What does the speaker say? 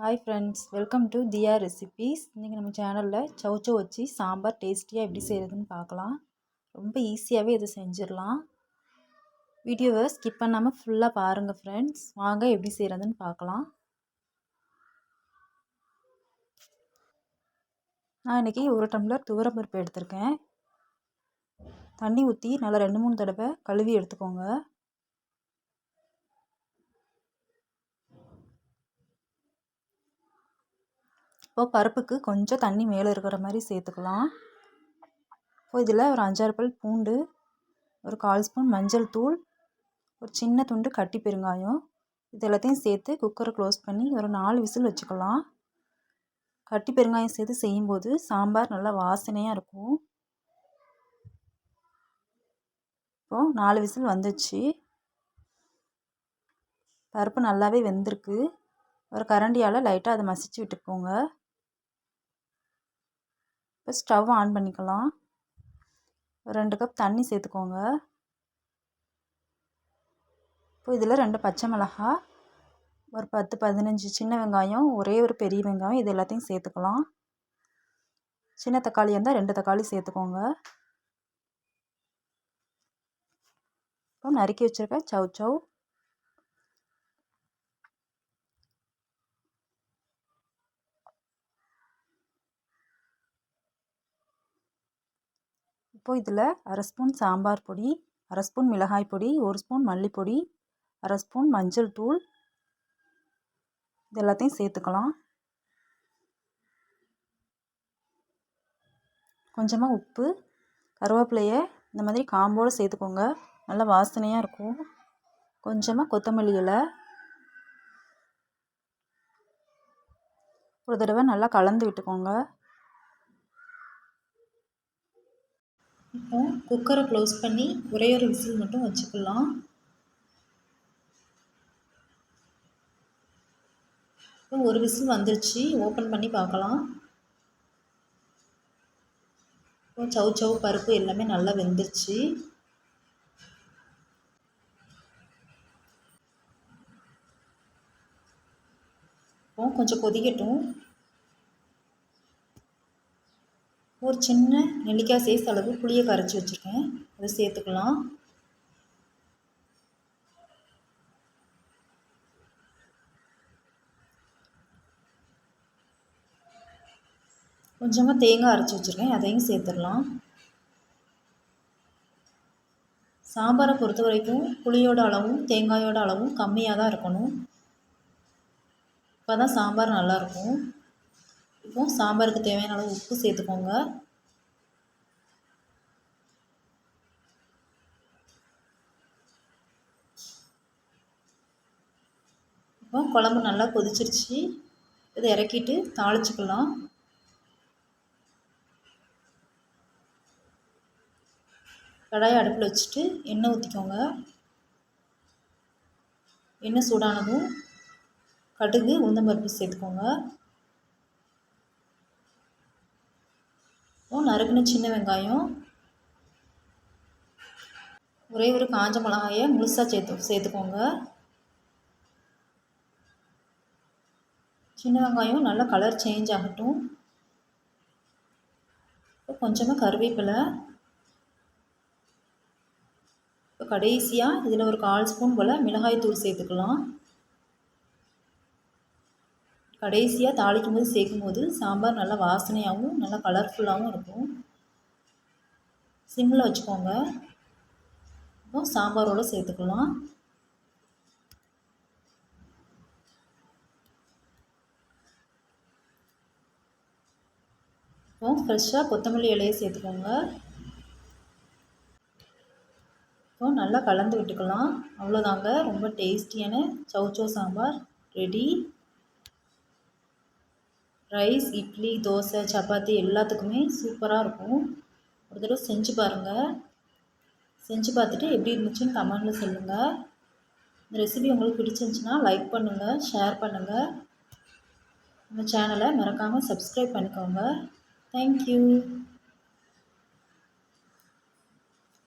Hi friends, welcome to Diya recipes. இன்றைக்கி நம்ம சேனலில் சௌச்சௌ வச்சு சாம்பார் டேஸ்டியாக எப்படி செய்கிறதுன்னு பார்க்கலாம். ரொம்ப ஈஸியாகவே இதை செஞ்சிடலாம். வீடியோவை ஸ்கிப் பண்ணாமல் ஃபுல்லாக பாருங்கள் ஃப்ரெண்ட்ஸ். வாங்க எப்படி செய்கிறதுன்னு பார்க்கலாம். நான் இன்றைக்கி 1 டம்ளர் துவரம்பருப்பு எடுத்திருக்கேன். தண்ணி ஊற்றி நல்லா 2-3 தடவை கழுவி எடுத்துக்கோங்க. இப்போ பருப்புக்கு கொஞ்சம் தண்ணி மேலே இருக்கிற மாதிரி சேர்த்துக்கலாம். இப்போ இதில் ஒரு 5-6 பல் பூண்டு, ஒரு 1/4 ஸ்பூன் மஞ்சள் தூள், ஒரு சின்ன துண்டு கட்டி பெருங்காயம், இது எல்லாத்தையும் சேர்த்து குக்கரை க்ளோஸ் பண்ணி ஒரு 4 விசில் வச்சுக்கலாம். கட்டி பெருங்காயம் சேர்த்து செய்யும்போது சாம்பார் நல்லா வாசனையாக இருக்கும். இப்போது 4 விசில் வந்துச்சு. பருப்பு நல்லாவே வெந்திருக்கு. ஒரு கரண்டியால் லைட்டாக அதை மசிச்சு விட்டுக்கோங்க. இப்போ ஸ்டவ் ஆன் பண்ணிக்கலாம். ஒரு 2 கப் தண்ணி சேர்த்துக்கோங்க. இப்போ இதில் 2 பச்சை மிளகாய், ஒரு 10-15 சின்ன வெங்காயம், ஒரே ஒரு பெரிய வெங்காயம், இது எல்லாத்தையும் சேர்த்துக்கலாம். சின்ன தக்காளி இருந்தால் 2 தக்காளி சேர்த்துக்கோங்க. இப்போ நறுக்கி வச்சுருக்க சௌச்சௌ, இப்போ இதில் 1/2 ஸ்பூன் சாம்பார் பொடி, 1/2 ஸ்பூன் மிளகாய் பொடி, 1 ஸ்பூன் மல்லிப்பொடி, 1/2 ஸ்பூன் மஞ்சள் தூள், இது எல்லாத்தையும் சேர்த்துக்கலாம். கொஞ்சமாக உப்பு, கருவேப்பிலையை இந்த மாதிரி காம்போடு சேர்த்துக்கோங்க, நல்லா வாசனையாக இருக்கும். கொஞ்சமாக கொத்தமல்லி இலை, ஒரு தடவை நல்லா கலந்து விட்டுக்கோங்க. இப்போ குக்கரை க்ளோஸ் பண்ணி ஒரே ஒரு விசில் மட்டும் வச்சுக்கலாம். இப்போ ஒரு விசில் வந்துருச்சு, ஓப்பன் பண்ணி பார்க்கலாம். இப்போ சௌச்சௌ பருப்பு எல்லாமே நல்லா வெந்துருச்சு. இப்போ கொஞ்சம் கொதிக்கட்டும். ஒரு சின்ன நெல்லிக்காய் சைஸ் அளவு புளியை கரைச்சி வச்சுருக்கேன், அதை சேர்த்துக்கலாம். கொஞ்சமாக தேங்காய் அரைச்சி வச்சுருக்கேன், அதையும் சேர்த்துடலாம். சாம்பாரை பொறுத்த வரைக்கும் புளியோட அளவும் தேங்காயோட அளவும் கம்மியாக தான் இருக்கணும். இப்போ தான் சாம்பார் நல்லாயிருக்கும். இப்போ சாம்பாருக்கு தேவையான அளவு உப்பு சேர்த்துக்கோங்க. இப்போ குழம்பு நல்லா கொதிச்சிருச்சு, இதை இறக்கிட்டு தாளிச்சுக்கலாம். கடாயை அடுப்பில் வச்சுட்டு எண்ணெய் ஊற்றிக்கோங்க. எண்ணெய் சூடானதும் கடுகு, உளுந்தம்பருப்பு சேர்த்துக்கோங்க. நறுக்குன சின்ன வெங்காயம், ஒரே ஒரு காஞ்ச மிளகாயை முழுசாக சேர்த்துக்கோங்க. சின்ன வெங்காயம் நல்லா கலர் சேஞ்ச் ஆகட்டும். இப்போ கொஞ்சமாக கருவேப்பிலை, இப்போ கடைசியாக இதில் ஒரு 1/4 ஸ்பூன் போல் மிளகாய் தூள் சேர்த்துக்கலாம். கடைசியாக தாளிக்கும் போது சேர்க்கும்போது சாம்பார் நல்லா வாசனையாகவும் நல்லா கலர்ஃபுல்லாகவும் இருக்கும். சிம்மில் வச்சுக்கோங்க. இப்போ சாம்பாரோடு சேர்த்துக்கலாம். இப்போ ஃப்ரெஷ்ஷாக கொத்தமல்லி இலையை சேர்த்துக்கோங்க. இப்போ நல்லா கலந்து விட்டுக்கலாம். அவ்வளோதாங்க, ரொம்ப டேஸ்டியான சௌச்சௌ சாம்பார் ரெடி. ரைஸ், இட்லி, தோசை, சப்பாத்தி எல்லாத்துக்குமே சூப்பராக இருக்கும். ஒரு தடவை செஞ்சு பாருங்கள். செஞ்சு பார்த்துட்டு எப்படி இருந்துச்சுன்னு கமெண்டில் சொல்லுங்கள். இந்த ரெசிபி உங்களுக்கு பிடிச்சிருந்துச்சுன்னா லைக் பண்ணுங்கள், ஷேர் பண்ணுங்கள். நம்ம சேனலை மறக்காமல் சப்ஸ்கிரைப் பண்ணிக்கோங்க. தேங்க்யூ.